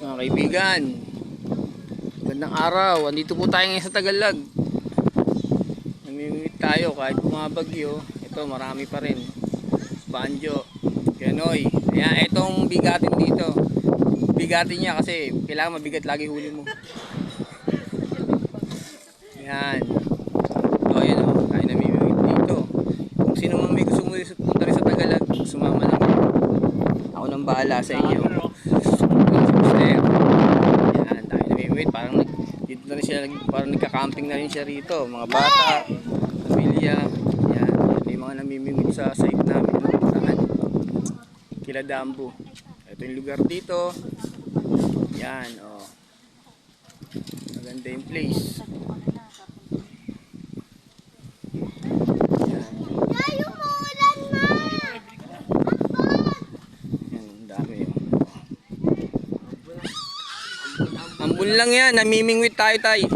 Mga kaibigan, magandang araw. Andito po tayo ngayon sa Tagalag. Namimimit tayo kahit bumabagyo. Ito, marami pa rin. Banjo, Ganoy. Ayan, itong bigatin dito. Bigatin niya kasi kailangan mabigat lagi huli mo. Ayan. O, ayan o. Tayo namimimit dito. Kung sino man may gusto mo punta rin sa Tagalag, sumama lang. Ako nang bahala sa inyo. Yan, tayo namimimit. Parang dito na rin siya, parang nagka-camping na rin siya rito. Mga bata, pamilya. Yan, may mga namimimit sa site namin. Saan? Kiladambu. Ito yung lugar dito. Yan, oh. Maganda yung place. Yan. Yan, ang dami yun. Ambon lang yan, namimingwit tayo tay.